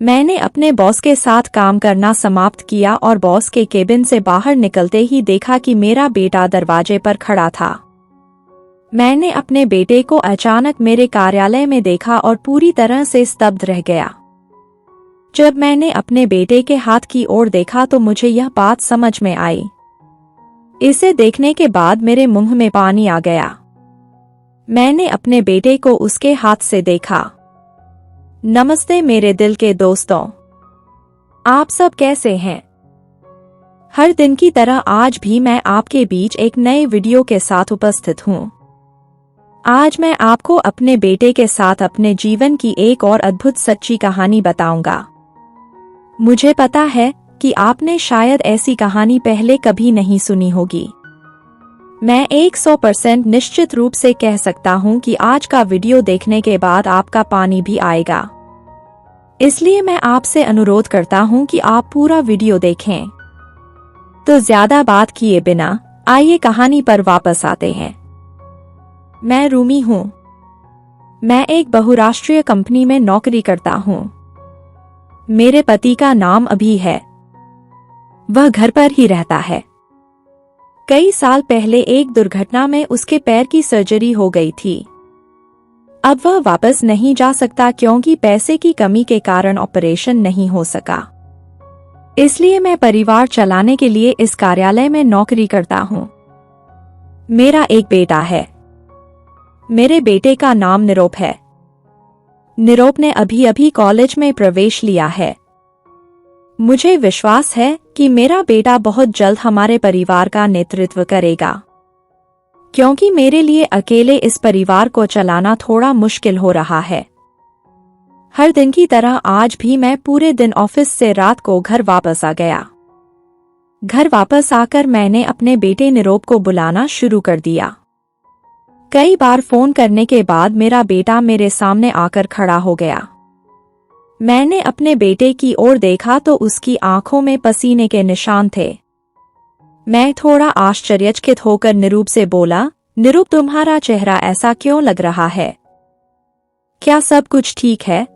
मैंने अपने बॉस के साथ काम करना समाप्त किया और बॉस के केबिन से बाहर निकलते ही देखा कि मेरा बेटा दरवाजे पर खड़ा था। मैंने अपने बेटे को अचानक मेरे कार्यालय में देखा और पूरी तरह से स्तब्ध रह गया। जब मैंने अपने बेटे के हाथ की ओर देखा तो मुझे यह बात समझ में आई। इसे देखने के बाद मेरे मुंह में पानी आ गया। मैंने अपने बेटे को उसके हाथ से देखा। नमस्ते मेरे दिल के दोस्तों, आप सब कैसे हैं? हर दिन की तरह आज भी मैं आपके बीच एक नए वीडियो के साथ उपस्थित हूं। आज मैं आपको अपने बेटे के साथ अपने जीवन की एक और अद्भुत सच्ची कहानी बताऊंगा। मुझे पता है कि आपने शायद ऐसी कहानी पहले कभी नहीं सुनी होगी। मैं 100% निश्चित रूप से कह सकता हूं कि आज का वीडियो देखने के बाद आपका पानी भी आएगा। इसलिए मैं आपसे अनुरोध करता हूं कि आप पूरा वीडियो देखें। तो ज्यादा बात किए बिना आइए कहानी पर वापस आते हैं। मैं रूमी हूं। मैं एक बहुराष्ट्रीय कंपनी में नौकरी करता हूं। मेरे पति का नाम अभी है। वह घर पर ही रहता है। कई साल पहले एक दुर्घटना में उसके पैर की सर्जरी हो गई थी। अब वह वापस नहीं जा सकता क्योंकि पैसे की कमी के कारण ऑपरेशन नहीं हो सका। इसलिए मैं परिवार चलाने के लिए इस कार्यालय में नौकरी करता हूं। मेरा एक बेटा है। मेरे बेटे का नाम निरोप है। निरोप ने अभी कॉलेज में प्रवेश लिया है। मुझे विश्वास है कि मेरा बेटा बहुत जल्द हमारे परिवार का नेतृत्व करेगा, क्योंकि मेरे लिए अकेले इस परिवार को चलाना थोड़ा मुश्किल हो रहा है। हर दिन की तरह आज भी मैं पूरे दिन ऑफिस से रात को घर वापस आ गया। घर वापस आकर मैंने अपने बेटे निरोप को बुलाना शुरू कर दिया। कई बार फोन करने के बाद मेरा बेटा मेरे सामने आकर खड़ा हो गया। मैंने अपने बेटे की ओर देखा तो उसकी आंखों में पसीने के निशान थे। मैं थोड़ा आश्चर्यचकित होकर निरूप से बोला, निरूप तुम्हारा चेहरा ऐसा क्यों लग रहा है? क्या सब कुछ ठीक है?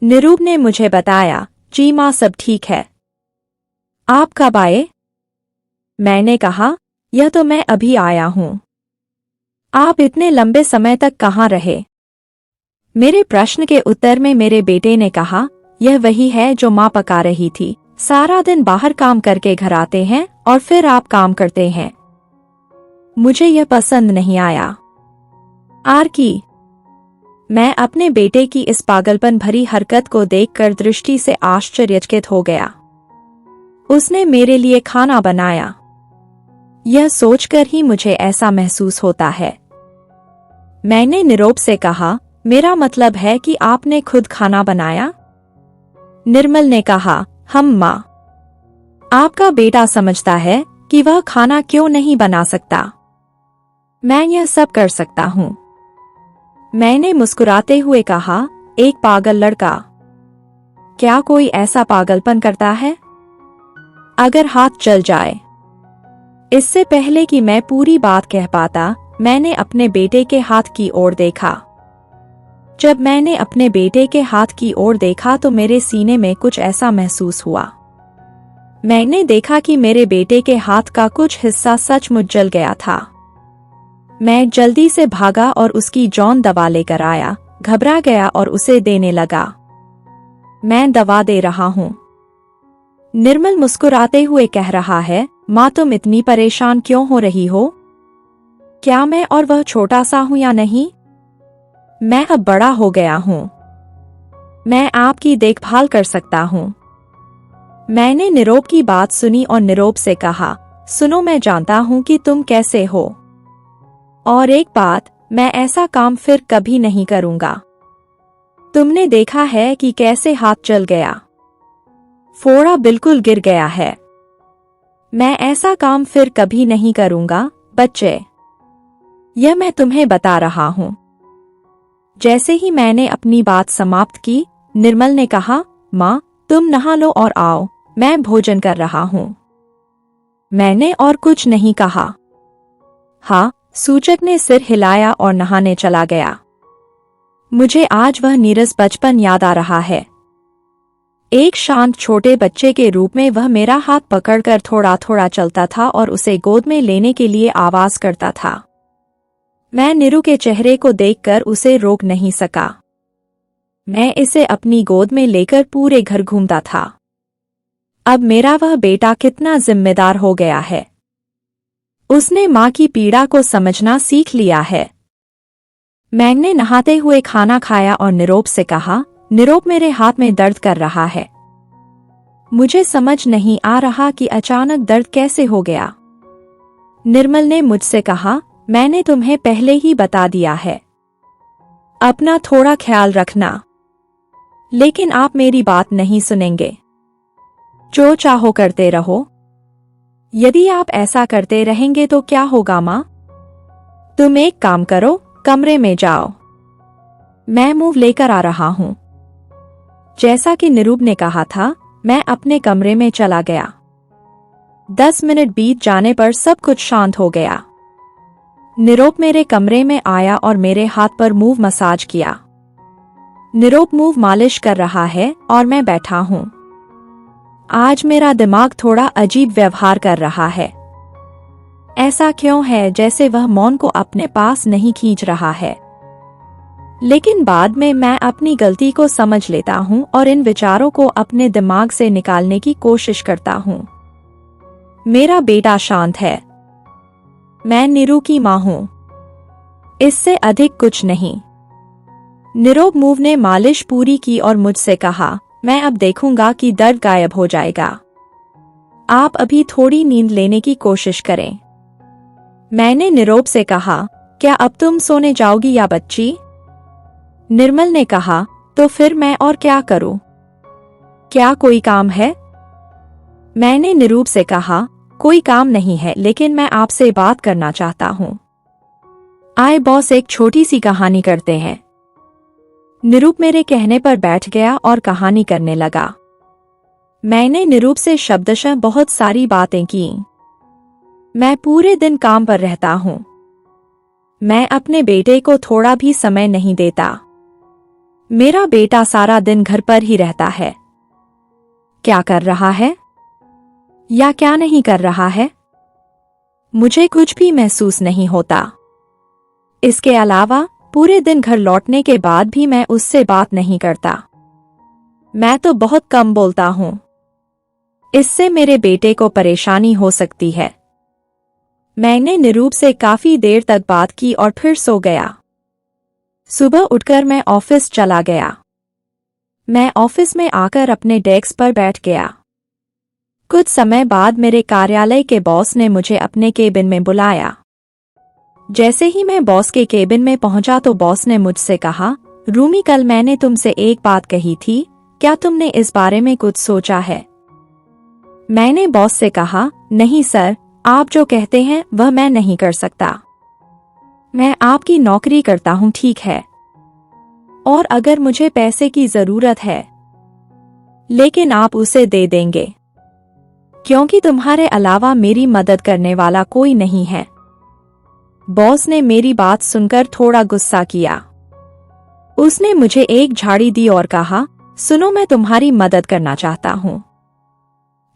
निरूप ने मुझे बताया, जी माँ सब ठीक है। आप कब आए? मैंने कहा, यह तो मैं अभी आया हूँ। आप इतने लंबे समय तक कहाँ रहे? मेरे प्रश्न के उत्तर में मेरे बेटे ने कहा, यह वही है जो माँ पका रही थी। सारा दिन बाहर काम करके घर आते हैं और फिर आप काम करते हैं। मुझे यह पसंद नहीं आया। आरकी, मैं अपने बेटे की इस पागलपन भरी हरकत को देखकर दृष्टि से आश्चर्यचकित हो गया। उसने मेरे लिए खाना बनाया। यह सोचकर ही मुझे ऐसा महसूस होता है। मैंने निरोप से कहा, मेरा मतलब है कि आपने खुद खाना बनाया? निर्मल ने कहा, हम माँ। आपका बेटा समझता है कि वह खाना क्यों नहीं बना सकता। मैं यह सब कर सकता हूँ। मैंने मुस्कुराते हुए कहा, एक पागल लड़का। क्या कोई ऐसा पागलपन करता है? अगर हाथ चल जाए। इससे पहले कि मैं पूरी बात कह पाता, मैंने अपने बेटे के हाथ की ओर देखा। जब मैंने अपने बेटे के हाथ की ओर देखा तो मेरे सीने में कुछ ऐसा महसूस हुआ। मैंने देखा कि मेरे बेटे के हाथ का कुछ हिस्सा सचमुच जल गया था। मैं जल्दी से भागा और उसकी जौन दवा लेकर आया, घबरा गया और उसे देने लगा। मैं दवा दे रहा हूँ। निर्मल मुस्कुराते हुए कह रहा है, माँ तुम इतनी परेशान क्यों हो रही हो? क्या मैं और वह छोटा सा हूँ या नहीं? मैं अब बड़ा हो गया हूँ। मैं आपकी देखभाल कर सकता हूँ। मैंने निरोप की बात सुनी और निरोप से कहा, सुनो मैं जानता हूँ कि तुम कैसे हो। और एक बात, मैं ऐसा काम फिर कभी नहीं करूँगा। तुमने देखा है कि कैसे हाथ जल गया। फोड़ा बिल्कुल गिर गया है। मैं ऐसा काम फिर कभी नहीं करूँगा, बच्चे। यह मैं तुम्हें बता रहा हूँ। जैसे ही मैंने अपनी बात समाप्त की, निर्मल ने कहा, माँ तुम नहा लो और आओ, मैं भोजन कर रहा हूँ। मैंने और कुछ नहीं कहा। हाँ, सूचक ने सिर हिलाया और नहाने चला गया। मुझे आज वह नीरस बचपन याद आ रहा है। एक शांत छोटे बच्चे के रूप में वह मेरा हाथ पकड़कर थोड़ा थोड़ा चलता था और उसे गोद में लेने के लिए आवाज करता था। मैं नीरू के चेहरे को देखकर उसे रोक नहीं सका। मैं इसे अपनी गोद में लेकर पूरे घर घूमता था। अब मेरा वह बेटा कितना जिम्मेदार हो गया है। उसने माँ की पीड़ा को समझना सीख लिया है। मैंने नहाते हुए खाना खाया और निरोप से कहा, निरोप मेरे हाथ में दर्द कर रहा है। मुझे समझ नहीं आ रहा कि अचानक दर्द कैसे हो गया। निर्मल ने मुझसे कहा, मैंने तुम्हें पहले ही बता दिया है, अपना थोड़ा ख्याल रखना। लेकिन आप मेरी बात नहीं सुनेंगे। जो चाहो करते रहो। यदि आप ऐसा करते रहेंगे तो क्या होगा माँ? तुम एक काम करो, कमरे में जाओ, मैं मूव लेकर आ रहा हूं। जैसा कि निरूप ने कहा था, मैं अपने कमरे में चला गया। 10 मिनट बीत जाने पर सब कुछ शांत हो गया। निरोप मेरे कमरे में आया और मेरे हाथ पर मूव मसाज किया। निरोप मूव मालिश कर रहा है और मैं बैठा हूं। आज मेरा दिमाग थोड़ा अजीब व्यवहार कर रहा है। ऐसा क्यों है जैसे वह मौन को अपने पास नहीं खींच रहा है। लेकिन बाद में मैं अपनी गलती को समझ लेता हूं और इन विचारों को अपने दिमाग से निकालने की कोशिश करता हूं। मेरा बेटा शांत है। मैं नीरू की मां हूं, इससे अधिक कुछ नहीं। निरोप मूव ने मालिश पूरी की और मुझसे कहा, मैं अब देखूंगा कि दर्द गायब हो जाएगा। आप अभी थोड़ी नींद लेने की कोशिश करें। मैंने निरोप से कहा, क्या अब तुम सोने जाओगी या बच्ची? निर्मल ने कहा, तो फिर मैं और क्या करूं? क्या कोई काम है? मैंने निरूप से कहा, कोई काम नहीं है, लेकिन मैं आपसे बात करना चाहता हूं। आए बॉस, एक छोटी सी कहानी करते हैं। निरूप मेरे कहने पर बैठ गया और कहानी करने लगा। मैंने निरूप से शब्दशः बहुत सारी बातें की। मैं पूरे दिन काम पर रहता हूं। मैं अपने बेटे को थोड़ा भी समय नहीं देता। मेरा बेटा सारा दिन घर पर ही रहता है। क्या कर रहा है या क्या नहीं कर रहा है, मुझे कुछ भी महसूस नहीं होता। इसके अलावा पूरे दिन घर लौटने के बाद भी मैं उससे बात नहीं करता। मैं तो बहुत कम बोलता हूं। इससे मेरे बेटे को परेशानी हो सकती है। मैंने निरूप से काफी देर तक बात की और फिर सो गया। सुबह उठकर मैं ऑफिस चला गया। मैं ऑफिस में आकर अपने डेस्क पर बैठ गया। कुछ समय बाद मेरे कार्यालय के बॉस ने मुझे अपने केबिन में बुलाया। जैसे ही मैं बॉस के केबिन में पहुंचा तो बॉस ने मुझसे कहा, रूमी, कल मैंने तुमसे एक बात कही थी, क्या तुमने इस बारे में कुछ सोचा है? मैंने बॉस से कहा, नहीं सर, आप जो कहते हैं वह मैं नहीं कर सकता। मैं आपकी नौकरी करता हूं, ठीक है, और अगर मुझे पैसे की जरूरत है, लेकिन आप उसे दे देंगे, क्योंकि तुम्हारे अलावा मेरी मदद करने वाला कोई नहीं है। बॉस ने मेरी बात सुनकर थोड़ा गुस्सा किया। उसने मुझे एक झाड़ी दी और कहा, सुनो, मैं तुम्हारी मदद करना चाहता हूं,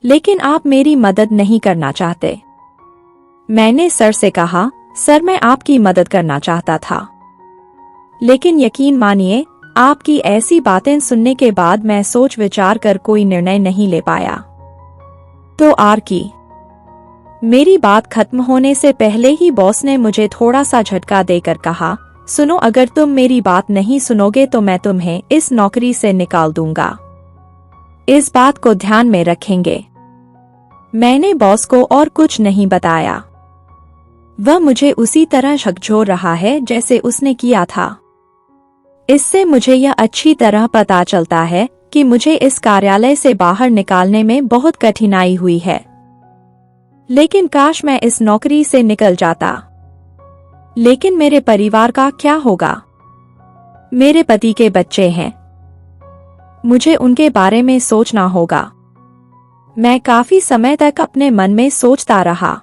लेकिन आप मेरी मदद नहीं करना चाहते। मैंने सर से कहा, सर, मैं आपकी मदद करना चाहता था, लेकिन यकीन मानिए, आपकी ऐसी बातें सुनने के बाद मैं सोच विचार कर कोई निर्णय नहीं ले पाया। तो आर की मेरी बात खत्म होने से पहले ही बॉस ने मुझे थोड़ा सा झटका देकर कहा, सुनो, अगर तुम मेरी बात नहीं सुनोगे तो मैं तुम्हें इस नौकरी से निकाल दूंगा। इस बात को ध्यान में रखेंगे। मैंने बॉस को और कुछ नहीं बताया। वह मुझे उसी तरह झकझोर रहा है जैसे उसने किया था। इससे मुझे यह अच्छी तरह पता चलता है कि मुझे इस कार्यालय से बाहर निकालने में बहुत कठिनाई हुई है। लेकिन काश मैं इस नौकरी से निकल जाता। लेकिन मेरे परिवार का क्या होगा? मेरे पति के बच्चे हैं। मुझे उनके बारे में सोचना होगा। मैं काफी समय तक अपने मन में सोचता रहा।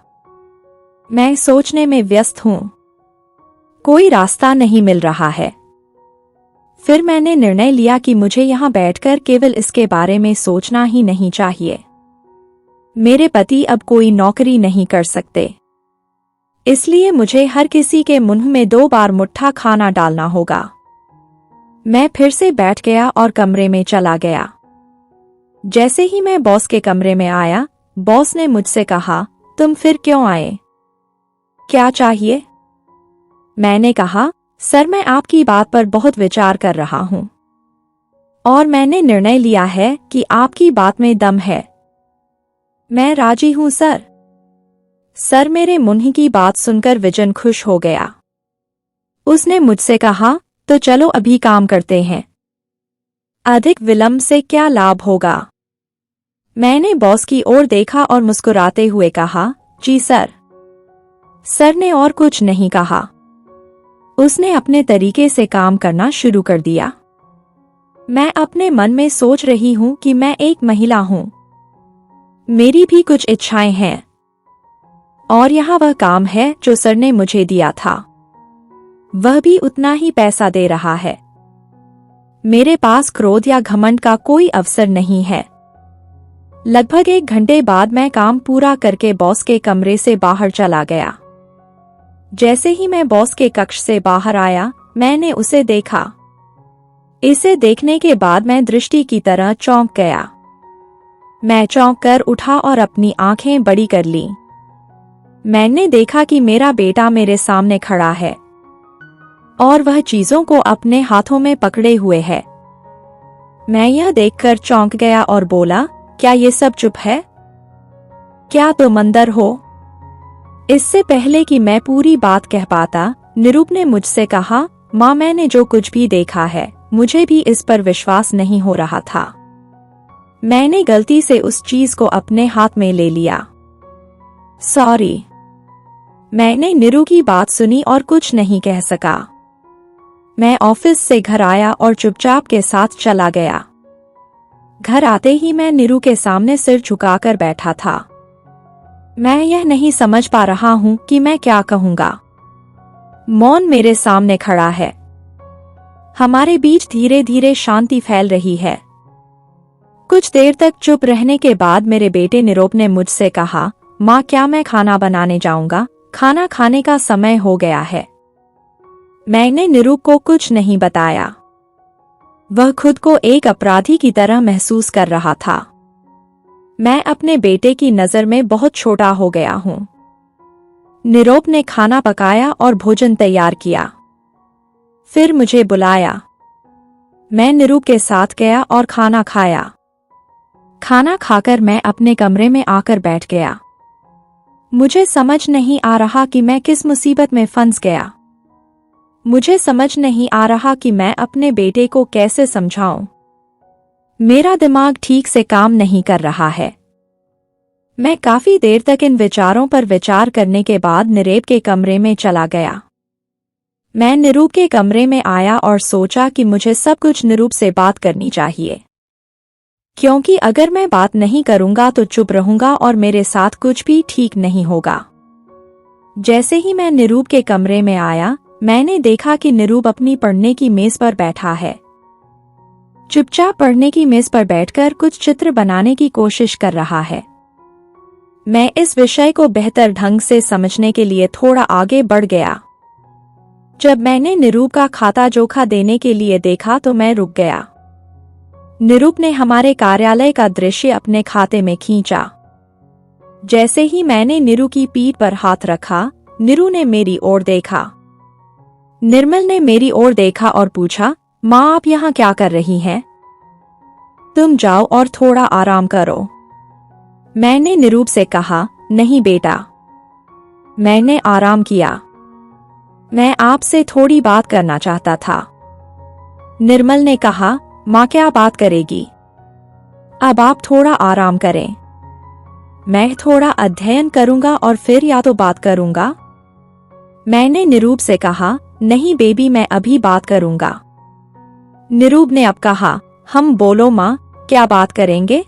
मैं सोचने में व्यस्त हूं। कोई रास्ता नहीं मिल रहा है। फिर मैंने निर्णय लिया कि मुझे यहाँ बैठकर केवल इसके बारे में सोचना ही नहीं चाहिए। मेरे पति अब कोई नौकरी नहीं कर सकते, इसलिए मुझे हर किसी के मुंह में 2 बार मुट्ठा खाना डालना होगा। मैं फिर से बैठ गया और कमरे में चला गया। जैसे ही मैं बॉस के कमरे में आया, बॉस ने मुझसे कहा, तुम फिर क्यों आए? क्या चाहिए? मैंने कहा, सर मैं आपकी बात पर बहुत विचार कर रहा हूं और मैंने निर्णय लिया है कि आपकी बात में दम है। मैं राजी हूं सर। सर मेरे मुंह की बात सुनकर विजन खुश हो गया। उसने मुझसे कहा, तो चलो अभी काम करते हैं। अधिक विलंब से क्या लाभ होगा? मैंने बॉस की ओर देखा और मुस्कुराते हुए कहा, जी सर। सर ने और कुछ नहीं कहा। उसने अपने तरीके से काम करना शुरू कर दिया। मैं अपने मन में सोच रही हूं कि मैं एक महिला हूं, मेरी भी कुछ इच्छाएं हैं और यहाँ वह काम है जो सर ने मुझे दिया था। वह भी उतना ही पैसा दे रहा है। मेरे पास क्रोध या घमंड का कोई अवसर नहीं है। लगभग 1 घंटे बाद मैं काम पूरा करके बॉस के कमरे से बाहर चला गया। जैसे ही मैं बॉस के कक्ष से बाहर आया, मैंने उसे देखा। इसे देखने के बाद मैं दृष्टि की तरह चौंक गया। मैं चौंक कर उठा और अपनी आंखें बड़ी कर लीं। मैंने देखा कि मेरा बेटा मेरे सामने खड़ा है और वह चीजों को अपने हाथों में पकड़े हुए है। मैं यह देखकर चौंक गया और बोला, क्या ये सब चुप है? क्या तुम अंदर हो? इससे पहले कि मैं पूरी बात कह पाता, निरूप ने मुझसे कहा, माँ मैंने जो कुछ भी देखा है, मुझे भी इस पर विश्वास नहीं हो रहा था। मैंने गलती से उस चीज को अपने हाथ में ले लिया। सॉरी। मैंने निरू की बात सुनी और कुछ नहीं कह सका। मैं ऑफिस से घर आया और चुपचाप के साथ चला गया। घर आते ही मैं निरू के सामने सिर झुकाकर बैठा था। मैं यह नहीं समझ पा रहा हूं कि मैं क्या कहूंगा। मौन मेरे सामने खड़ा है। हमारे बीच धीरे धीरे शांति फैल रही है। कुछ देर तक चुप रहने के बाद मेरे बेटे निरूप ने मुझसे कहा, माँ क्या मैं खाना बनाने जाऊंगा? खाना खाने का समय हो गया है। मैंने निरूप को कुछ नहीं बताया। वह खुद को एक अपराधी की तरह महसूस कर रहा था। मैं अपने बेटे की नजर में बहुत छोटा हो गया हूं। निरूप ने खाना पकाया और भोजन तैयार किया। फिर मुझे बुलाया। मैं निरूप के साथ गया और खाना खाया। खाना खाकर मैं अपने कमरे में आकर बैठ गया। मुझे समझ नहीं आ रहा कि मैं किस मुसीबत में फंस गया। मुझे समझ नहीं आ रहा कि मैं अपने बेटे को कैसे समझाऊं। मेरा दिमाग ठीक से काम नहीं कर रहा है। मैं काफी देर तक इन विचारों पर विचार करने के बाद निरूप के कमरे में चला गया। मैं निरूप के कमरे में आया और सोचा कि मुझे सब कुछ निरूप से बात करनी चाहिए, क्योंकि अगर मैं बात नहीं करूंगा तो चुप रहूंगा और मेरे साथ कुछ भी ठीक नहीं होगा। जैसे ही मैं निरूप के कमरे में आया, मैंने देखा कि निरूप अपनी पढ़ने की मेज पर बैठा है। चुपचाप पढ़ने की मेज पर बैठकर कुछ चित्र बनाने की कोशिश कर रहा है। मैं इस विषय को बेहतर ढंग से समझने के लिए थोड़ा आगे बढ़ गया। जब मैंने निरूप का खाता जोखा देने के लिए देखा तो मैं रुक गया। निरूप ने हमारे कार्यालय का दृश्य अपने खाते में खींचा। जैसे ही मैंने निरू की पीठ पर हाथ रखा, निरू ने मेरी ओर देखा। निर्मल ने मेरी ओर देखा और पूछा, माँ आप यहाँ क्या कर रही हैं? तुम जाओ और थोड़ा आराम करो। मैंने निरूप से कहा, नहीं बेटा, मैंने आराम किया। मैं आपसे थोड़ी बात करना चाहता था। निर्मल ने कहा, माँ क्या बात करेगी? अब आप थोड़ा आराम करें। मैं थोड़ा अध्ययन करूंगा और फिर या तो बात करूंगा। मैंने निरूप से कहा, नहीं बेबी मैं अभी बात करूंगा। निरूप ने अब कहा, हम बोलो माँ, क्या बात करेंगे?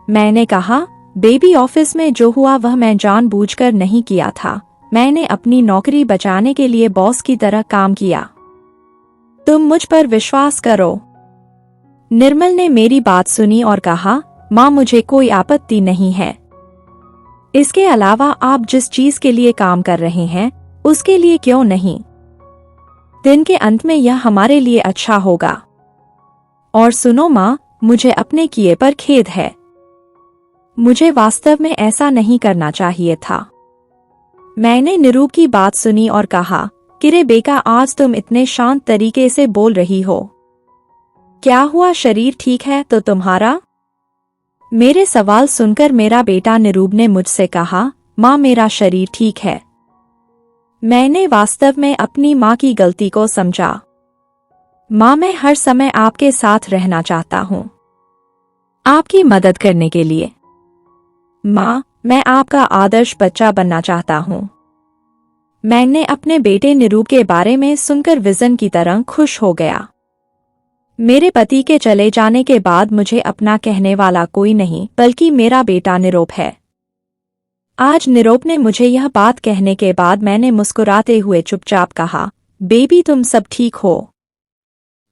मैंने कहा, बेबी ऑफिस में जो हुआ वह मैं जानबूझकर नहीं किया था। मैंने अपनी नौकरी बचाने के लिए बॉस की तरह काम किया। तुम मुझ पर विश्वास करो। निर्मल ने मेरी बात सुनी और कहा, माँ मुझे कोई आपत्ति नहीं है। इसके अलावा आप जिस चीज के लिए काम कर रहे हैं उसके लिए क्यों नहीं? दिन के अंत में यह हमारे लिए अच्छा होगा। और सुनो माँ, मुझे अपने किए पर खेद है। मुझे वास्तव में ऐसा नहीं करना चाहिए था। मैंने निरूप की बात सुनी और कहा, कि रेबेका आज तुम इतने शांत तरीके से बोल रही हो। क्या हुआ, शरीर ठीक है तो तुम्हारा? मेरे सवाल सुनकर मेरा बेटा निरूप ने मुझसे कहा, माँ मेरा शरीर ठीक है। मैंने वास्तव में अपनी माँ की गलती को समझा। माँ मैं हर समय आपके साथ रहना चाहता हूँ, आपकी मदद करने के लिए। माँ मैं आपका आदर्श बच्चा बनना चाहता हूँ। मैंने अपने बेटे निरूप के बारे में सुनकर विजन की तरह खुश हो गया। मेरे पति के चले जाने के बाद मुझे अपना कहने वाला कोई नहीं बल्कि मेरा बेटा निरूप है। आज निरूप ने मुझे यह बात कहने के बाद मैंने मुस्कुराते हुए चुपचाप कहा, बेबी तुम सब ठीक हो।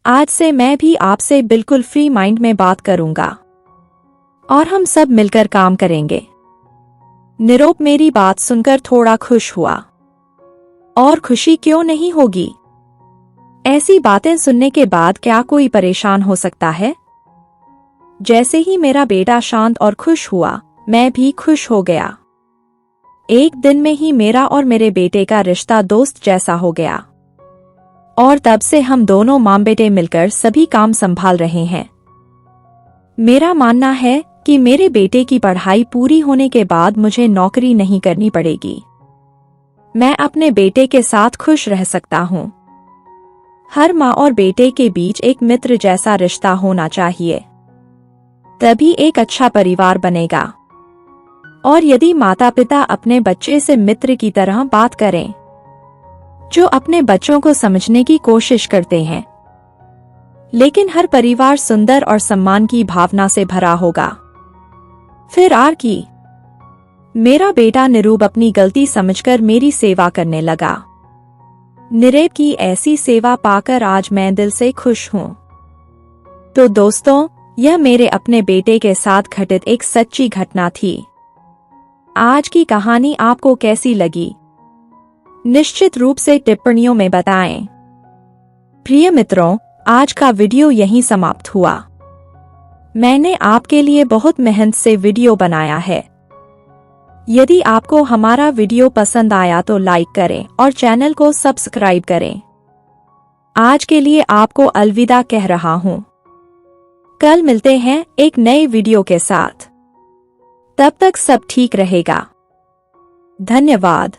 आज से मैं भी आपसे बिल्कुल फ्री माइंड में बात करूंगा और हम सब मिलकर काम करेंगे। निरूप मेरी बात सुनकर थोड़ा खुश हुआ। और खुशी क्यों नहीं होगी? ऐसी बातें सुनने के बाद क्या कोई परेशान हो सकता है? जैसे ही मेरा बेटा शांत और खुश हुआ, मैं भी खुश हो गया। एक दिन में ही मेरा और मेरे बेटे का रिश्ता दोस्त जैसा हो गया और तब से हम दोनों माँ बेटे मिलकर सभी काम संभाल रहे हैं। मेरा मानना है कि मेरे बेटे की पढ़ाई पूरी होने के बाद मुझे नौकरी नहीं करनी पड़ेगी। मैं अपने बेटे के साथ खुश रह सकता हूँ। हर माँ और बेटे के बीच एक मित्र जैसा रिश्ता होना चाहिए, तभी एक अच्छा परिवार बनेगा। और यदि माता पिता अपने बच्चे से मित्र की तरह बात करें, जो अपने बच्चों को समझने की कोशिश करते हैं, लेकिन हर परिवार सुंदर और सम्मान की भावना से भरा होगा। फिर की मेरा बेटा निरूप अपनी गलती समझकर मेरी सेवा करने लगा। निरूप की ऐसी सेवा पाकर आज मैं दिल से खुश हूँ। तो दोस्तों, यह मेरे अपने बेटे के साथ घटित एक सच्ची घटना थी। आज की कहानी आपको कैसी लगी? निश्चित रूप से टिप्पणियों में बताएं। प्रिय मित्रों, आज का वीडियो यहीं समाप्त हुआ। मैंने आपके लिए बहुत मेहनत से वीडियो बनाया है। यदि आपको हमारा वीडियो पसंद आया तो लाइक करें और चैनल को सब्सक्राइब करें। आज के लिए आपको अलविदा कह रहा हूँ। कल मिलते हैं एक नए वीडियो के साथ। तब तक सब ठीक रहेगा। धन्यवाद।